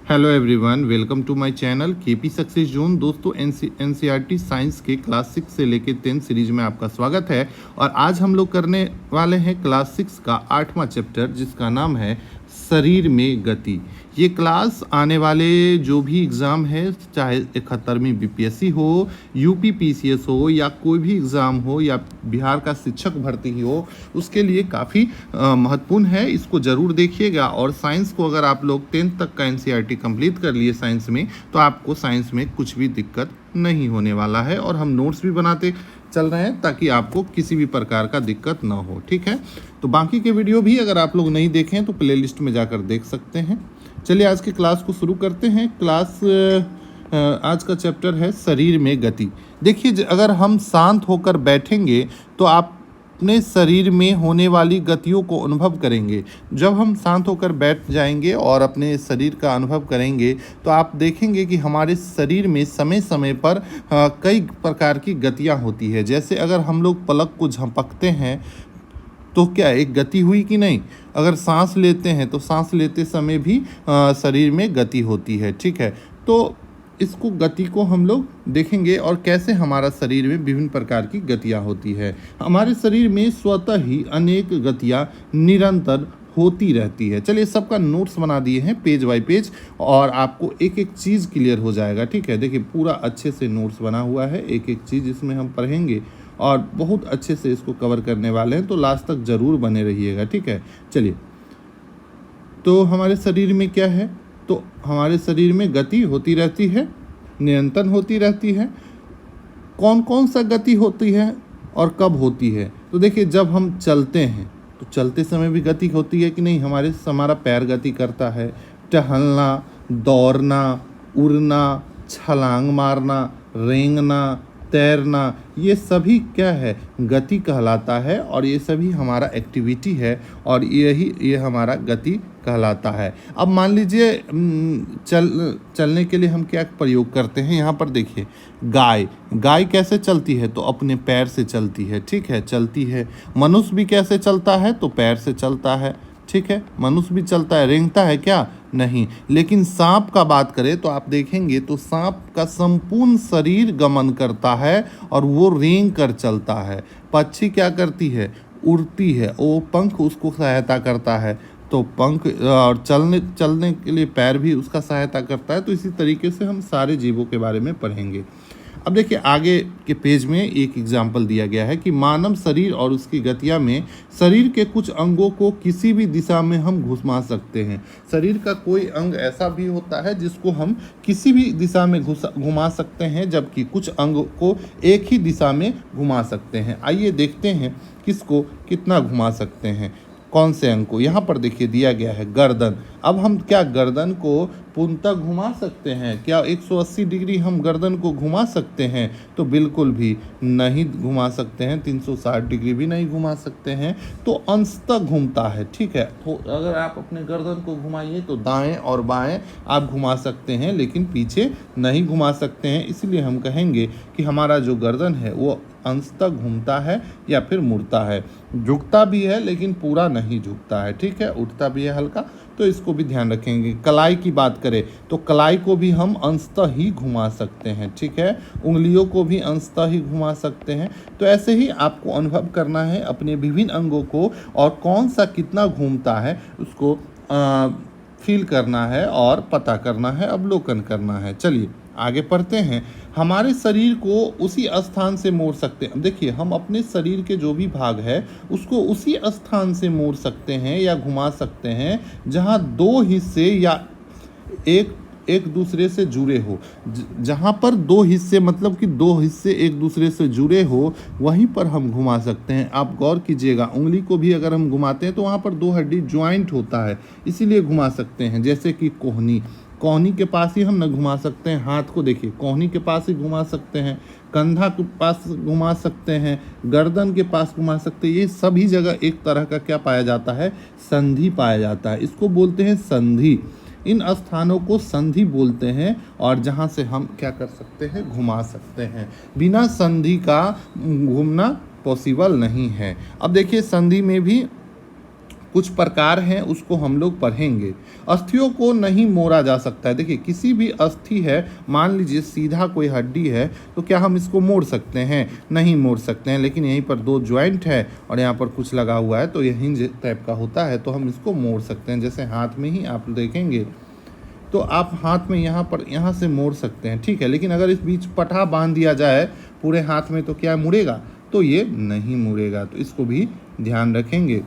Hello everyone, welcome to my channel KP success zone. दोस्तों, NCERT science के class 6 से लेकर 10 सीरीज में आपका स्वागत है। और आज हम लोग करने वाले हैं क्लास 6 का 8वां चैप्टर, जिसका नाम है शरीर में गति। ये क्लास आने वाले जो भी एग्ज़ाम है, चाहे 71वीं बीपीएससी हो, यूपी पीसीएस हो, या कोई भी एग्ज़ाम हो, या बिहार का शिक्षक भर्ती ही हो, उसके लिए काफ़ी महत्वपूर्ण है। इसको ज़रूर देखिएगा। और साइंस को अगर आप लोग 10th तक का एनसीईआरटी कंप्लीट कर लिए साइंस में, तो आपको साइंस में कुछ भी दिक्कत नहीं होने वाला है। और हम नोट्स भी बनाते चल रहे हैं ताकि आपको किसी भी प्रकार का दिक्कत ना हो। ठीक है, तो बाकी के वीडियो भी अगर आप लोग नहीं देखें तो प्लेलिस्ट में जाकर देख सकते हैं। चलिए आज के क्लास को शुरू करते हैं। आज का चैप्टर है शरीर में गति। देखिए, अगर हम शांत होकर बैठेंगे तो आप अपने शरीर में होने वाली गतियों को अनुभव करेंगे। जब हम शांत होकर बैठ जाएंगे और अपने शरीर का अनुभव करेंगे तो आप देखेंगे कि हमारे शरीर में समय समय पर कई प्रकार की गतियां होती है। जैसे अगर हम लोग पलक को झपकते हैं तो क्या एक गति हुई कि नहीं। अगर सांस लेते हैं तो सांस लेते समय भी शरीर में गति होती है। ठीक है, तो इसको गति को हम लोग देखेंगे और कैसे हमारा शरीर में विभिन्न प्रकार की गतियां होती है। हमारे शरीर में स्वतः ही अनेक गतियां निरंतर होती रहती है। चलिए, सबका नोट्स बना दिए हैं पेज बाय पेज, और आपको एक एक चीज़ क्लियर हो जाएगा। ठीक है, देखिए पूरा अच्छे से नोट्स बना हुआ है। एक एक चीज़ इसमें हम पढ़ेंगे और बहुत अच्छे से इसको कवर करने वाले हैं, तो लास्ट तक ज़रूर बने रहिएगा। ठीक है, चलिए, तो हमारे शरीर में क्या है, तो हमारे शरीर में गति होती रहती है, निरंतर होती रहती है। कौन कौन सा गति होती है और कब होती है? तो देखिए, जब हम चलते हैं तो चलते समय भी गति होती है कि नहीं। हमारा पैर गति करता है। टहलना, दौड़ना, उड़ना, छलांग मारना, रेंगना, तैरना, ये सभी क्या है, गति कहलाता है। और ये सभी हमारा एक्टिविटी है, और ये हमारा गति कहलाता है। अब मान लीजिए चलने के लिए हम क्या प्रयोग करते हैं। यहाँ पर देखिए, गाय कैसे चलती है, तो अपने पैर से चलती है। ठीक है, चलती है। मनुष्य भी कैसे चलता है, तो पैर से चलता है। ठीक है, मनुष्य भी चलता है। रेंगता है क्या? नहीं। लेकिन सांप का बात करें तो आप देखेंगे तो सांप का संपूर्ण शरीर गमन करता है और वो रेंग कर चलता है। पक्षी क्या करती है? उड़ती है, वो पंख उसको सहायता करता है, तो पंख और चलने के लिए पैर भी उसका सहायता करता है। तो इसी तरीके से हम सारे जीवों के बारे में पढ़ेंगे। अब देखिए, आगे के पेज में एक एग्जाम्पल दिया गया है कि मानव शरीर और उसकी गतियां में शरीर के कुछ अंगों को किसी भी दिशा में हम घुमा सकते हैं। शरीर का कोई अंग ऐसा भी होता है जिसको हम किसी भी दिशा में घुमा सकते हैं, जबकि कुछ अंग को एक ही दिशा में घुमा सकते हैं। आइए देखते हैं किसको कितना घुमा सकते हैं, कौन से अंग को। यहाँ पर देखिए दिया गया है गर्दन। अब हम क्या गर्दन को पूर्णतः घुमा सकते हैं? क्या 180 डिग्री हम गर्दन को घुमा सकते हैं? तो बिल्कुल भी नहीं घुमा सकते हैं। 360 डिग्री भी नहीं घुमा सकते हैं, तो अंशतः घूमता है। ठीक है, तो अगर आप अपने गर्दन को घुमाइए तो दाएं और बाएं आप घुमा सकते हैं, लेकिन पीछे नहीं घुमा सकते हैं। इसलिए हम कहेंगे कि हमारा जो गर्दन है वो अंशतः घूमता है या फिर मुड़ता है। झुकता भी है लेकिन पूरा नहीं झुकता है। ठीक है, उठता भी है हल्का, तो इसको भी ध्यान रखेंगे। कलाई की बात करें तो कलाई को भी हम अंशतः ही घुमा सकते हैं। ठीक है, उंगलियों को भी अंशतः ही घुमा सकते हैं। तो ऐसे ही आपको अनुभव करना है अपने विभिन्न अंगों को, और कौन सा कितना घूमता है उसको फील करना है और पता करना है, अवलोकन करना है। चलिए आगे पढ़ते हैं। हमारे शरीर को उसी स्थान से मोड़ सकते हैं। देखिए, हम अपने शरीर के जो भी भाग है उसको उसी स्थान से मोड़ सकते हैं या घुमा सकते हैं जहां दो हिस्से या एक दूसरे से जुड़े हो। जहां पर दो हिस्से, मतलब कि दो हिस्से एक दूसरे से जुड़े हो, वहीं पर हम घुमा सकते हैं। आप गौर कीजिएगा, उंगली को भी अगर हम घुमाते हैं तो वहां पर दो हड्डी ज्वाइंट होता है, इसीलिए घुमा सकते हैं। जैसे कि कोहनी के पास ही हम न घुमा सकते हैं। हाथ को देखिए, कोहनी के पास ही घुमा सकते हैं, कंधा के पास घुमा सकते हैं, गर्दन के पास घुमा सकते हैं। ये सभी जगह एक तरह का क्या पाया जाता है? संधि पाया जाता है। इसको बोलते हैं संधि। इन स्थानों को संधि बोलते हैं, और जहाँ से हम क्या कर सकते हैं? घुमा सकते हैं। बिना संधि का घूमना पॉसिबल नहीं है। अब देखिए, संधि में भी कुछ प्रकार हैं उसको हम लोग पढ़ेंगे। अस्थियों को नहीं मोड़ा जा सकता है। देखिए किसी भी अस्थि है, मान लीजिए सीधा कोई हड्डी है, तो क्या हम इसको मोड़ सकते हैं? नहीं मोड़ सकते हैं। लेकिन यहीं पर दो जॉइंट है और यहाँ पर कुछ लगा हुआ है तो ये हिंज टाइप का होता है, तो हम इसको मोड़ सकते हैं। जैसे हाथ में ही आप देखेंगे तो आप हाथ में यहाँ से मोड़ सकते हैं, ठीक है। लेकिन अगर इस बीच पटहा बांध दिया जाए पूरे हाथ में तो क्या मुड़ेगा? तो ये नहीं मुड़ेगा, तो इसको भी ध्यान रखेंगे।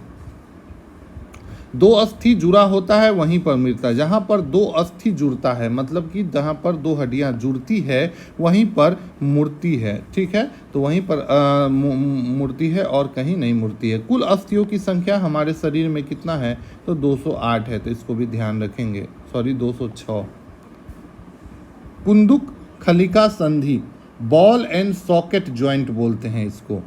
दो अस्थि जुड़ा होता है वहीं पर मिलता है। जहाँ पर दो अस्थि जुड़ता है मतलब कि जहाँ पर दो हड्डियाँ जुड़ती है वहीं पर मूर्ति है, ठीक है। तो वहीं पर मूर्ति है और कहीं नहीं मूर्ति है। कुल अस्थियों की संख्या हमारे शरीर में कितना है? तो 208 है, तो इसको भी ध्यान रखेंगे। 206। कुंदुक खलिका संधि, बॉल एंड सॉकेट ज्वाइंट बोलते हैं इसको,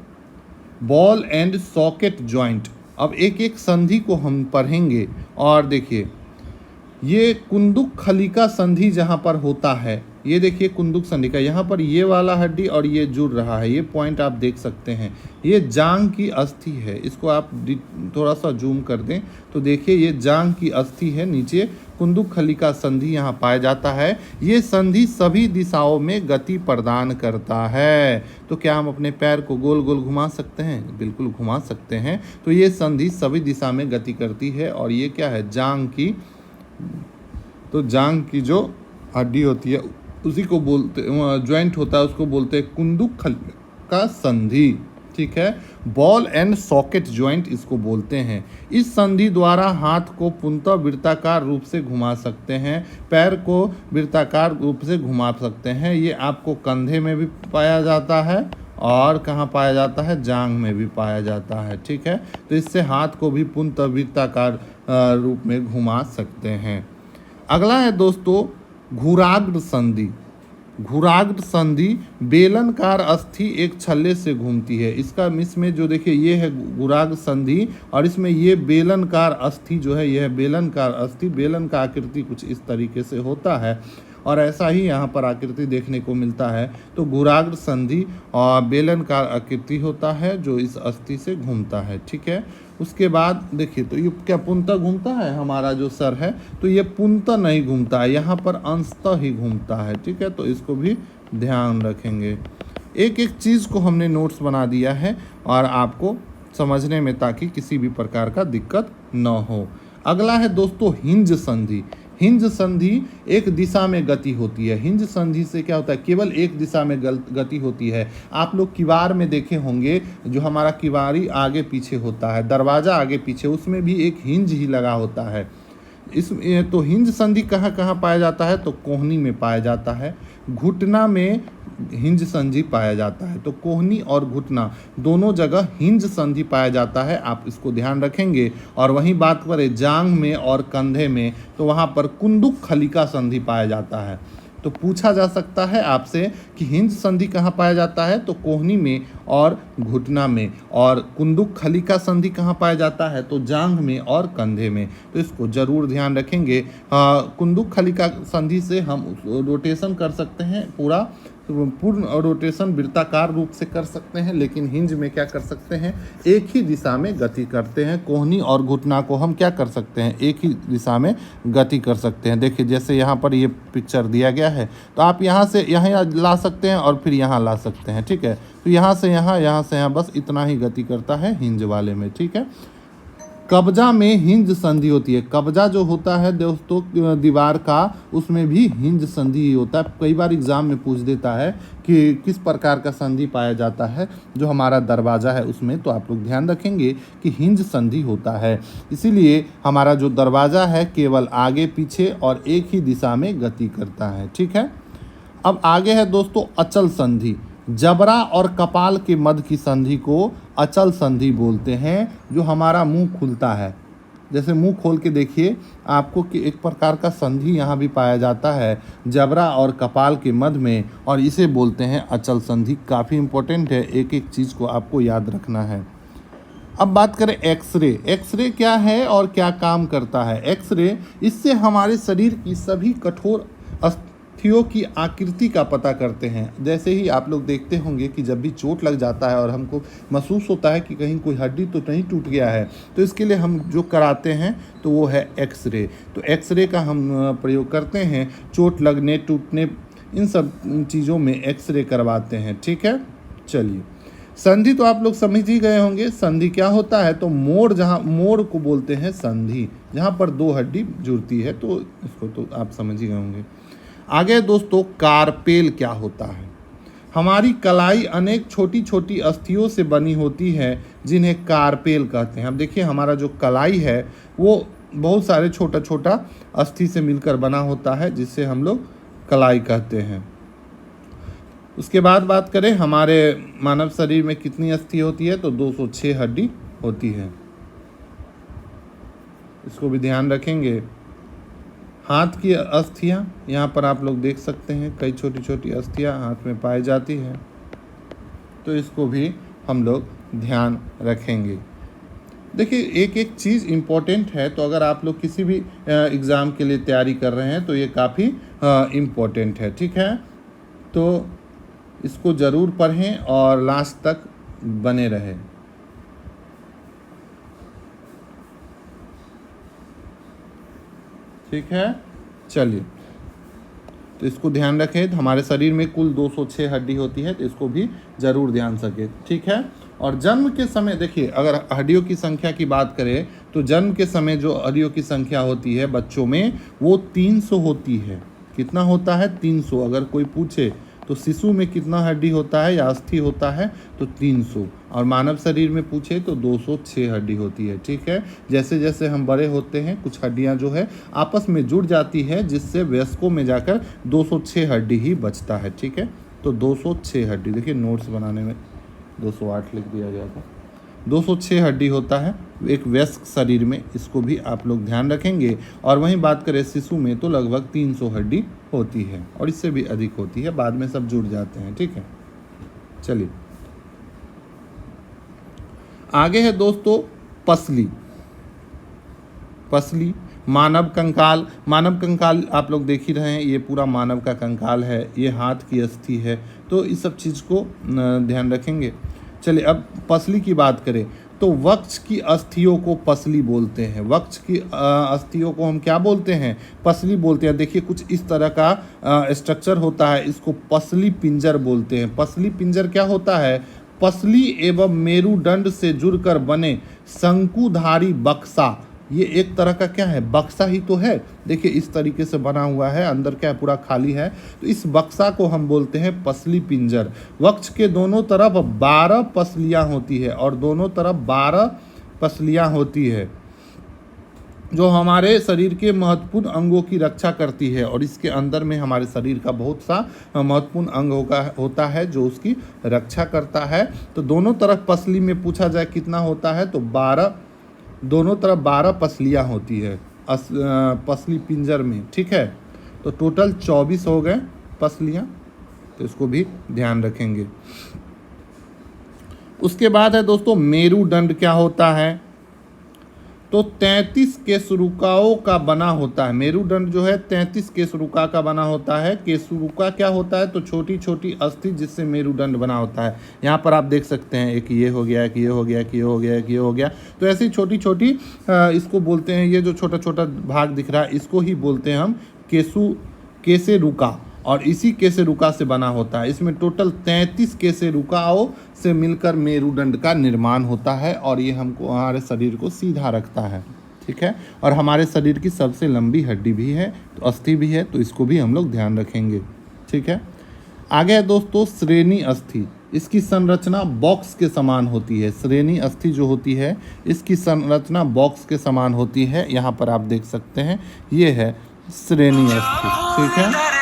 बॉल एंड सॉकेट ज्वाइंट। अब एक एक संधि को हम पढ़ेंगे और देखिए ये कुंदुक खलिका संधि जहाँ पर होता है, ये देखिए कुंदुक संधि का यहाँ पर ये वाला हड्डी और ये जुड़ रहा है, ये पॉइंट आप देख सकते हैं। ये जांग की अस्थि है, इसको आप थोड़ा सा जूम कर दें तो देखिए ये जांग की अस्थि है। नीचे कुंदुक खलिका संधि यहाँ पाया जाता है। ये संधि सभी दिशाओं में गति प्रदान करता है। तो क्या हम अपने पैर को गोल गोल घुमा सकते हैं? बिल्कुल घुमा सकते हैं। तो ये संधि सभी दिशा में गति करती है और ये क्या है? जांग की। तो जांग की जो हड्डी होती है उसी को बोलते, ज्वाइंट होता है उसको बोलते हैं कुंदुक खलिका संधि, ठीक है। बॉल एंड सॉकेट ज्वाइंट इसको बोलते हैं। इस संधि द्वारा हाथ को पूर्णतः वृत्ताकार रूप से घुमा सकते हैं, पैर को वृत्ताकार रूप से घुमा सकते हैं। ये आपको कंधे में भी पाया जाता है और कहाँ पाया जाता है? जांघ में भी पाया जाता है, ठीक है। तो इससे हाथ को भी पूर्णतः वृत्ताकार रूप में घुमा सकते हैं। अगला है दोस्तों घुराग्र संधि। घुराग्र संधि बेलनकार अस्थि एक छल्ले से घूमती है। इसमें जो देखिए ये है घुराग्र संधि और इसमें ये बेलनकार अस्थि जो है, यह है बेलनकार अस्थि। बेलन का आकृति कुछ इस तरीके से होता है और ऐसा ही यहाँ पर आकृति देखने को मिलता है। तो घुराग्र संधि और बेलनकार आकृति होता है जो इस अस्थि से घूमता है, ठीक है। उसके बाद देखिए तो ये क्या पूर्णतः घूमता है? हमारा जो सर है तो ये पूर्णतः नहीं घूमता है, यहाँ पर अंशतः ही घूमता है, ठीक है। तो इसको भी ध्यान रखेंगे। एक एक चीज़ को हमने नोट्स बना दिया है और आपको समझने में ताकि किसी भी प्रकार का दिक्कत न हो। अगला है दोस्तों हिंज संधि। हिंज संधि एक दिशा में गति होती है। हिंज संधि से क्या होता है? केवल एक दिशा में गति होती है। आप लोग किवाड़ में देखे होंगे, जो हमारा किवाड़ी आगे पीछे होता है, दरवाज़ा आगे पीछे, उसमें भी एक हिंज ही लगा होता है। तो हिंज संधि कहाँ कहाँ पाया जाता है? तो कोहनी में पाया जाता है, घुटना में हिंज संधि पाया जाता है। तो कोहनी और घुटना दोनों जगह हिंज संधि पाया जाता है, आप इसको ध्यान रखेंगे। और वहीं बात करें जांघ में और कंधे में, तो वहाँ पर कुंदुक खलिका संधि पाया जाता है। तो पूछा जा सकता है आपसे कि हिंज संधि कहाँ पाया जाता है? तो कोहनी में और घुटना में। और कुंदुक खलिका संधि कहाँ पाया जाता है? तो जांघ में और कंधे में। तो इसको जरूर ध्यान रखेंगे। कुंदुक खलिका संधि से हम रोटेशन कर सकते हैं, पूर्ण रोटेशन वृत्ताकार रूप से कर सकते हैं। लेकिन हिंज में क्या कर सकते हैं? एक ही दिशा में गति करते हैं। कोहनी और घुटना को हम क्या कर सकते हैं? एक ही दिशा में गति कर सकते हैं। देखिए जैसे यहाँ पर ये पिक्चर दिया गया है, तो आप यहाँ से यहाँ ला सकते हैं और फिर यहाँ ला सकते हैं, ठीक है। तो यहाँ से यहाँ, बस इतना ही गति करता है हिंज वाले में, ठीक है। कब्जा में हिंज संधि होती है। कब्जा जो होता है दोस्तों दीवार का, उसमें भी हिंज संधि होता है। कई बार एग्जाम में पूछ देता है कि किस प्रकार का संधि पाया जाता है जो हमारा दरवाज़ा है उसमें, तो आप लोग ध्यान रखेंगे कि हिंज संधि होता है। इसीलिए हमारा जो दरवाज़ा है केवल आगे पीछे और एक ही दिशा में गति करता है, ठीक है। अब आगे है दोस्तों अचल संधि। जबड़ा और कपाल के मध्य की संधि को अचल संधि बोलते हैं। जो हमारा मुंह खुलता है, जैसे मुंह खोल के देखिए आपको कि एक प्रकार का संधि यहाँ भी पाया जाता है जबड़ा और कपाल के मध्य में, और इसे बोलते हैं अचल संधि। काफ़ी इंपॉर्टेंट है, एक एक चीज़ को आपको याद रखना है। अब बात करें एक्सरे। एक्सरे क्या है और क्या काम करता है? एक्सरे, इससे हमारे शरीर की सभी कठोर अस्थियों की आकृति का पता करते हैं। जैसे ही आप लोग देखते होंगे कि जब भी चोट लग जाता है और हमको महसूस होता है कि कहीं कोई हड्डी तो नहीं टूट गया है, तो इसके लिए हम जो कराते हैं तो वो है एक्सरे। तो एक्सरे का हम प्रयोग करते हैं, चोट लगने टूटने इन सब चीज़ों में एक्सरे करवाते हैं। ठीक है, चलिए संधि तो आप लोग समझ ही गए होंगे। संधि क्या होता है, तो मोड़, जहाँ मोड़ को बोलते हैं संधि, जहाँ पर दो हड्डी जुड़ती है, तो इसको तो आप समझ ही गए होंगे। आगे दोस्तों कार्पेल क्या होता है। हमारी कलाई अनेक छोटी छोटी अस्थियों से बनी होती है जिन्हें कार्पेल कहते हैं। अब देखिए हमारा जो कलाई है वो बहुत सारे छोटा छोटा अस्थि से मिलकर बना होता है, जिससे हम लोग कलाई कहते हैं। उसके बाद बात करें हमारे मानव शरीर में कितनी अस्थि होती है, तो 206 हड्डी होती है। इसको भी ध्यान रखेंगे। हाथ की अस्थियां, यहाँ पर आप लोग देख सकते हैं कई छोटी छोटी अस्थियां हाथ में पाई जाती हैं, तो इसको भी हम लोग ध्यान रखेंगे। देखिए एक एक चीज़ इम्पोर्टेंट है, तो अगर आप लोग किसी भी एग्ज़ाम के लिए तैयारी कर रहे हैं तो ये काफ़ी इम्पोर्टेंट है। ठीक है, तो इसको ज़रूर पढ़ें और लास्ट तक बने रहें। ठीक है, चलिए तो इसको ध्यान रखें। हमारे शरीर में कुल 206 हड्डी होती है, तो इसको भी ज़रूर ध्यान सके। ठीक है, और जन्म के समय देखिए अगर हड्डियों की संख्या की बात करें तो जन्म के समय जो हड्डियों की संख्या होती है बच्चों में वो 300 होती है। कितना होता है, 300। अगर कोई पूछे तो शिशु में कितना हड्डी होता है या अस्थि होता है, तो 300, और मानव शरीर में पूछे तो 206 हड्डी होती है। ठीक है, जैसे जैसे हम बड़े होते हैं कुछ हड्डियां जो है आपस में जुड़ जाती है, जिससे वयस्कों में जाकर 206 हड्डी ही बचता है। ठीक है, तो 206 हड्डी, देखिए नोट्स बनाने में 208 लिख दिया गया था, 206 हड्डी होता है एक वयस्क शरीर में, इसको भी आप लोग ध्यान रखेंगे। और वहीं बात करें शिशु में तो लगभग 300 हड्डी होती है, और इससे भी अधिक होती है, बाद में सब जुड़ जाते हैं। ठीक है, चलिए आगे है दोस्तों पसली। पसली, मानव कंकाल। मानव कंकाल आप लोग देख ही रहे हैं, ये पूरा मानव का कंकाल है, ये हाथ की अस्थि है, तो इस सब चीज़ को ध्यान रखेंगे। चलिए अब पसली की बात करें तो वक्ष की अस्थियों को पसली बोलते हैं। वक्ष की अस्थियों को हम क्या बोलते हैं, पसली बोलते हैं। देखिए कुछ इस तरह का स्ट्रक्चर होता है, इसको पसली पिंजर बोलते हैं। पसली पिंजर क्या होता है, पसली एवं मेरुदंड से जुड़कर बने शंकुधारी बक्सा। ये एक तरह का क्या है, बक्सा ही तो है। देखिए इस तरीके से बना हुआ है, अंदर क्या है, पूरा खाली है, तो इस बक्सा को हम बोलते हैं पसली पिंजर। वक्ष के दोनों तरफ 12 पसलियां होती है, और दोनों तरफ 12 पसलियां होती है जो हमारे शरीर के महत्वपूर्ण अंगों की रक्षा करती है। और इसके अंदर में हमारे शरीर का बहुत सा महत्वपूर्ण अंग होता है जो उसकी रक्षा करता है। तो दोनों तरफ पसली में पूछा जाए कितना होता है, तो 12, दोनों तरफ 12 पसलियाँ होती है पसली पिंजर में। ठीक है, तो टोटल 24 हो गए पसलियाँ, तो इसको भी ध्यान रखेंगे। उसके बाद है दोस्तों मेरुदंड क्या होता है, तो 33 केशरुकाओं का बना होता है। मेरुदंड जो है 33 केशरुका का बना होता है। केशरुका क्या होता है, तो छोटी छोटी अस्थि जिससे मेरुदंड बना होता है। यहाँ पर आप देख सकते हैं एक ये हो गया, एक ये हो गया, एक ये हो गया, एक ये हो गया, तो ऐसी छोटी छोटी इसको बोलते हैं, ये जो छोटा छोटा भाग दिख रहा है इसको ही बोलते हैं हम केशरुका, और इसी केशरुका से बना होता है। इसमें टोटल 33 केशरुकाओं से मिलकर मेरुदंड का निर्माण होता है, और ये हमको हमारे शरीर को सीधा रखता है। ठीक है, और हमारे शरीर की सबसे लंबी हड्डी भी है, तो अस्थि भी है, तो इसको भी हम लोग ध्यान रखेंगे। ठीक है, आगे है दोस्तों श्रेणी अस्थि। इसकी संरचना बॉक्स के समान होती है। श्रेणी अस्थि जो होती है इसकी संरचना बॉक्स के समान होती है। यहाँ पर आप देख सकते हैं ये है श्रेणी अस्थि। ठीक है,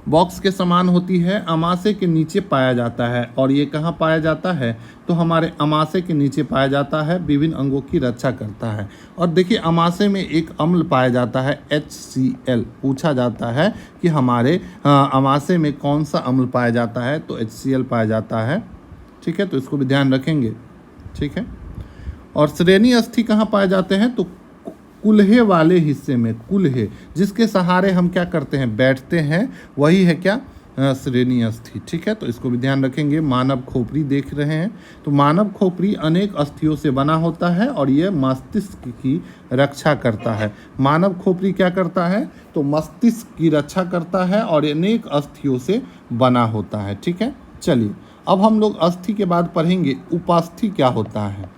बॉक्स के समान होती है, अमाशय के नीचे पाया जाता है। और ये कहाँ पाया जाता है, तो हमारे अमाशय के नीचे पाया जाता है, विभिन्न अंगों की रक्षा करता है। और देखिए अमाशय में एक अम्ल पाया जाता है HCl। पूछा जाता है कि हमारे अमाशय में कौन सा अम्ल पाया जाता है, तो HCl पाया जाता है। ठीक है, तो इसको भी ध्यान रखेंगे। ठीक है, और श्रेणी अस्थि कहाँ पाए जाते हैं, तो कुल्हे वाले हिस्से में, कुल्हे जिसके सहारे हम क्या करते हैं, बैठते हैं, वही है क्या, श्रेणी अस्थि। ठीक है, तो इसको भी ध्यान रखेंगे। मानव खोपड़ी देख रहे हैं, तो मानव खोपड़ी अनेक अस्थियों से बना होता है और यह मस्तिष्क की रक्षा करता है। मानव खोपड़ी क्या करता है, तो मस्तिष्क की रक्षा करता है और अनेक अस्थियों से बना होता है। ठीक है, चलिए अब हम लोग अस्थि के बाद पढ़ेंगे उपास्थि क्या होता है।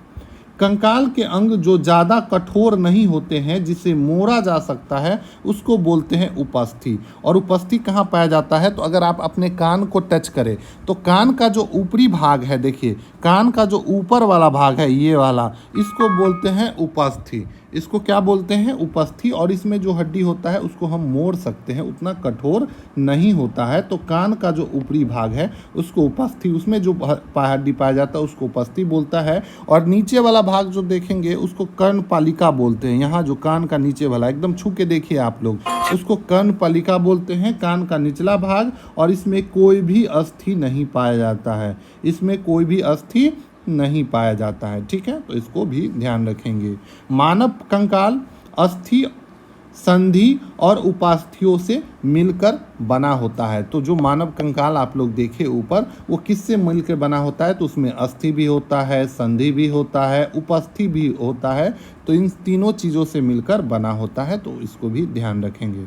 कंकाल के अंग जो ज़्यादा कठोर नहीं होते हैं, जिसे मोड़ा जा सकता है, उसको बोलते हैं उपस्थि। और उपस्थि कहाँ पाया जाता है, तो अगर आप अपने कान को टच करें तो कान का जो ऊपरी भाग है, देखिए कान का जो ऊपर वाला भाग है, ये वाला, इसको बोलते हैं उपस्थि। इसको क्या बोलते हैं, उपस्थि। और इसमें जो हड्डी होता है उसको हम मोड़ सकते हैं, उतना कठोर नहीं होता है। तो कान का जो ऊपरी भाग है उसको उपस्थि, उसमें जो हड्डी पाया जाता है उसको उपस्थि बोलता है। और नीचे वाला भाग जो देखेंगे उसको कर्णपालिका बोलते हैं। यहाँ जो कान का नीचे वाला, एकदम छू के देखिए आप लोग, उसको कर्णपालिका बोलते हैं, कान का निचला भाग। और इसमें कोई भी अस्थि नहीं पाया जाता है, इसमें कोई भी अस्थि नहीं पाया जाता है। ठीक है, तो इसको भी ध्यान रखेंगे। मानव कंकाल अस्थि, संधि और उपास्थियों से मिलकर बना होता है। तो जो मानव कंकाल आप लोग देखे ऊपर, वो किससे मिलकर बना होता है, तो उसमें अस्थि भी होता है, संधि भी होता है, उपस्थि भी होता है। तो इन तीनों चीज़ों से मिलकर बना होता है, तो इसको भी ध्यान रखेंगे।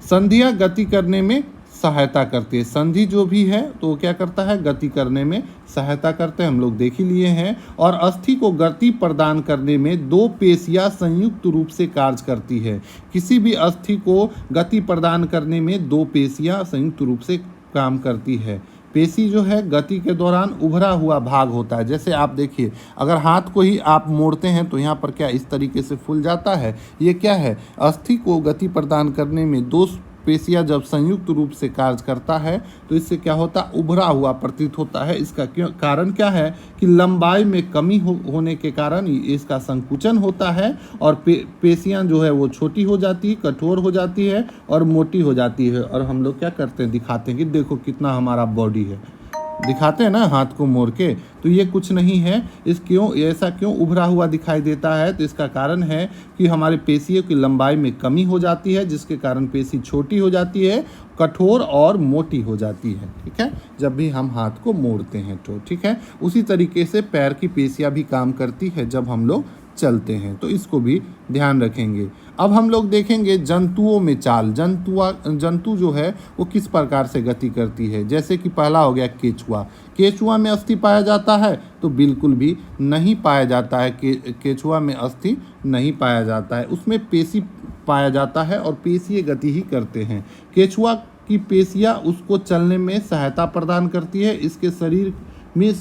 संधियाँ गति करने में सहायता करती है। संधि जो भी है तो वो क्या करता है, गति करने में सहायता करते हैं, हम लोग देख ही लिए हैं। और अस्थि को गति प्रदान करने में दो पेशियां संयुक्त रूप से कार्य करती है। किसी भी अस्थि को गति प्रदान करने में दो पेशियां संयुक्त रूप से काम करती है। पेशी जो है गति के दौरान उभरा हुआ भाग होता है। जैसे आप देखिए, अगर हाथ को ही आप मोड़ते हैं तो यहाँ पर क्या इस तरीके से फूल जाता है, ये क्या है, अस्थि को गति प्रदान करने में दो पेशियां जब संयुक्त रूप से कार्य करता है तो इससे क्या होता है, उभरा हुआ प्रतीत होता है। इसका कारण क्या है कि लंबाई में कमी होने के कारण इसका संकुचन होता है और पेशियां जो है वो छोटी हो जाती है, कठोर हो जाती है और मोटी हो जाती है। और हम लोग क्या करते हैं, दिखाते हैं कि देखो कितना हमारा बॉडी है, दिखाते हैं ना हाथ को मोड़ के। तो ये कुछ नहीं है, इस क्यों ऐसा क्यों उभरा हुआ दिखाई देता है, तो इसका कारण है कि हमारे पेशियों की लंबाई में कमी हो जाती है, जिसके कारण पेशी छोटी हो जाती है, कठोर और मोटी हो जाती है। ठीक है, जब भी हम हाथ को मोड़ते हैं तो ठीक है। उसी तरीके से पैर की पेशियां भी काम करती है जब हम लोग चलते हैं, तो इसको भी ध्यान रखेंगे। अब हम लोग देखेंगे जंतुओं में चाल। जंतु जो है वो किस प्रकार से गति करती है। जैसे कि पहला हो गया केचुआ। केचुआ में अस्थि पाया जाता है, तो बिल्कुल भी नहीं पाया जाता है। केचुआ में अस्थि नहीं पाया जाता है, उसमें पेशी पाया जाता है और पेशीय गति ही करते हैं। केचुआ की पेशियां उसको चलने में सहायता प्रदान करती है। इसके शरीर में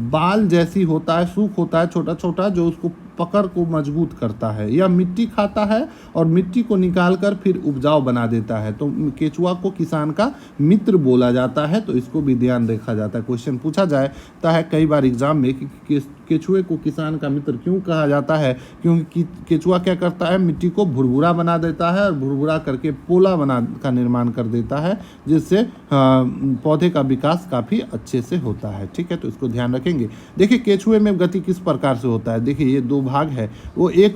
बाल जैसी होता है, सूख होता है छोटा छोटा, जो उसको पकड़ को मजबूत करता है। यह मिट्टी खाता है और मिट्टी को निकालकर फिर उपजाऊ बना देता है। तो केचुआ को किसान का मित्र बोला जाता है, तो इसको भी ध्यान रखा जाता है। क्वेश्चन पूछा जाता है कई बार एग्जाम में कि केचुए को किसान का मित्र क्यों कहा जाता है, क्योंकि केचुआ क्या करता है, मिट्टी को भुरभुरा बना देता है और भुरभुरा करके पोला का निर्माण कर देता है, जिससे पौधे का विकास काफ़ी अच्छे से होता है। ठीक है, तो इसको ध्यान रखेंगे। देखिए केचुए में गति किस प्रकार से होता है, देखिए ये दो भाग है, वो एक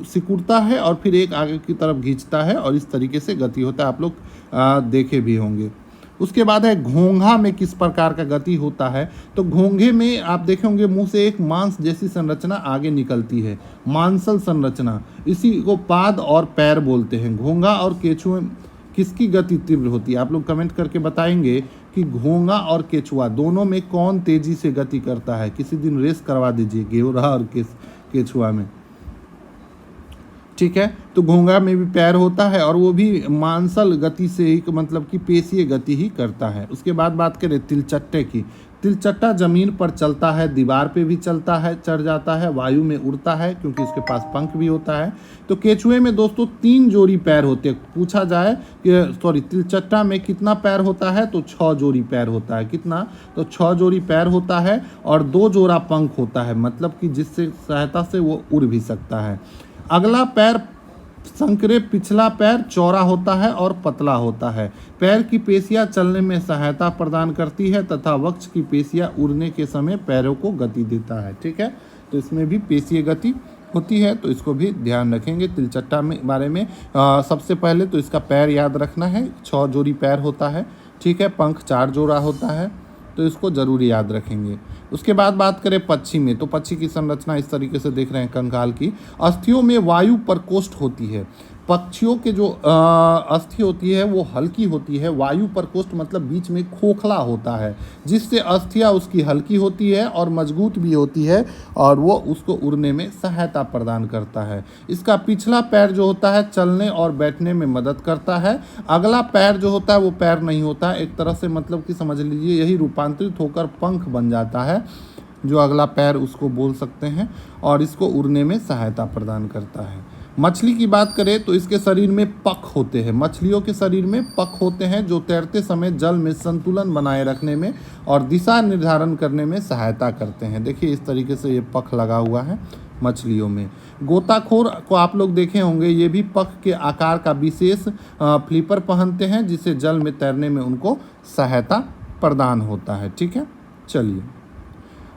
सिकुड़ता है और फिर एक आगे की तरफ खींचता है और इस तरीके से गति होता है, आप लोग देखे भी होंगे। उसके बाद है घोंघा में किस प्रकार का गति होता है। तो घोंघे में आप देखे होंगे मुंह से एक मांस जैसी संरचना आगे निकलती है, मांसल संरचना, इसी को पाद और पैर बोलते हैं। घोंघा और केचुए किसकी गति तीव्र होती है, आप लोग कमेंट करके बताएंगे कि घोंघा और केचुआ दोनों में कौन तेजी से गति करता है। किसी दिन रेस करवा दीजिए घेवड़ा और केचुआ में। ठीक है, तो घोंघा में भी पैर होता है और वो भी मांसल गति से ही, मतलब कि पेशीय गति ही करता है। उसके बाद बात करें तिलचट्टे की। तिलचट्टा जमीन पर चलता है, दीवार पे भी चलता है, चढ़ जाता है, वायु में उड़ता है, क्योंकि उसके पास पंख भी होता है। तो केचुए में दोस्तों 3 जोड़ी पैर होते हैं। पूछा जाए कि तिलचट्टा में कितना पैर होता है, तो 6 जोड़ी पैर होता है। कितना, तो 6 जोड़ी पैर होता है और 2 जोड़ा पंख होता है, मतलब कि जिससे सहायता से वो उड़ भी सकता है। अगला पैर संकरे, पिछला पैर चौड़ा होता है और पतला होता है। पैर की पेशियां चलने में सहायता प्रदान करती है तथा वक्ष की पेशियां उड़ने के समय पैरों को गति देता है। ठीक है, तो इसमें भी पेशीय गति होती है, तो इसको भी ध्यान रखेंगे। तिलचट्टा में बारे में सबसे पहले तो इसका पैर याद रखना है, 6 जोड़ी पैर होता है, ठीक है। पंख 4 जोड़ा होता है, तो इसको ज़रूर याद रखेंगे। उसके बाद बात करें पक्षी में, तो पक्षी की संरचना इस तरीके से देख रहे हैं कंकाल की। अस्थियों में वायु प्रकोष्ठ होती है। पक्षियों के जो अस्थि होती है वो हल्की होती है, वायु प्रकोष्ठ मतलब बीच में खोखला होता है, जिससे अस्थियाँ उसकी हल्की होती है और मजबूत भी होती है, और वो उसको उड़ने में सहायता प्रदान करता है। इसका पिछला पैर जो होता है चलने और बैठने में मदद करता है। अगला पैर जो होता है वो पैर नहीं होता है, एक तरह से मतलब कि समझ लीजिए यही रूपांतरित होकर पंख बन जाता है, जो अगला पैर उसको बोल सकते हैं, और इसको उड़ने में सहायता प्रदान करता है। मछली की बात करें तो इसके शरीर में पख होते हैं। मछलियों के शरीर में पख होते हैं जो तैरते समय जल में संतुलन बनाए रखने में और दिशा निर्धारण करने में सहायता करते हैं। देखिए इस तरीके से ये पख लगा हुआ है मछलियों में। गोताखोर को आप लोग देखे होंगे, ये भी पख के आकार का विशेष फ्लिपर पहनते हैं, जिससे जल में तैरने में उनको सहायता प्रदान होता है, ठीक है। चलिए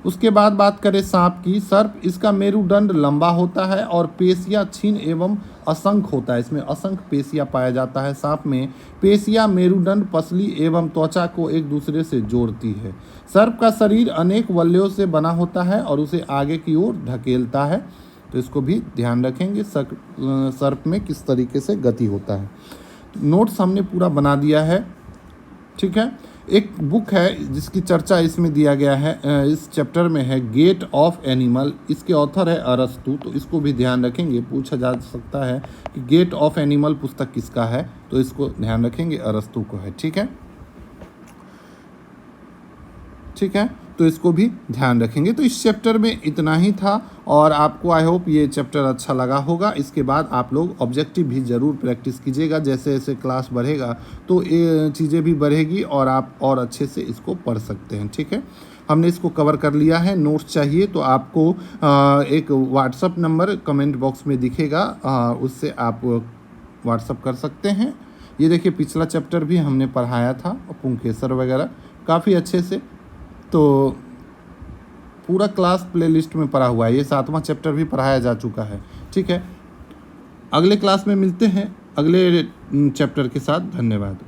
उसके बाद बात करें सांप की। सर्प, इसका मेरुदंड लंबा होता है और पेशियाँ क्षीण एवं असंख्य होता है। इसमें असंख्य पेशियाँ पाया जाता है। सांप में पेशियाँ मेरुदंड, पसली एवं त्वचा को एक दूसरे से जोड़ती है। सर्प का शरीर अनेक वलयों से बना होता है और उसे आगे की ओर ढकेलता है, तो इसको भी ध्यान रखेंगे सर्प में किस तरीके से गति होता है। नोट्स हमने पूरा बना दिया है, ठीक है। एक बुक है जिसकी चर्चा इसमें दिया गया है, इस चैप्टर में है, गेट ऑफ एनिमल। इसके ऑथर है अरस्तु, तो इसको भी ध्यान रखेंगे। पूछा जा सकता है कि गेट ऑफ एनिमल पुस्तक किसका है, तो इसको ध्यान रखेंगे अरस्तु को है, ठीक है, ठीक है। तो इसको भी ध्यान रखेंगे। तो इस चैप्टर में इतना ही था, और आपको आई होप ये चैप्टर अच्छा लगा होगा। इसके बाद आप लोग ऑब्जेक्टिव भी ज़रूर प्रैक्टिस कीजिएगा। जैसे जैसे क्लास बढ़ेगा तो ये चीज़ें भी बढ़ेगी और आप और अच्छे से इसको पढ़ सकते हैं, ठीक है। हमने इसको कवर कर लिया है। नोट्स चाहिए तो आपको एक व्हाट्सअप नंबर कमेंट बॉक्स में दिखेगा, उससे आप व्हाट्सअप कर सकते हैं। ये देखिए पिछला चैप्टर भी हमने पढ़ाया था, पुंकेसर वगैरह काफ़ी अच्छे से, तो पूरा क्लास प्लेलिस्ट में पढ़ा हुआ है। ये 7वां चैप्टर भी पढ़ाया जा चुका है, ठीक है। अगले क्लास में मिलते हैं अगले चैप्टर के साथ। धन्यवाद।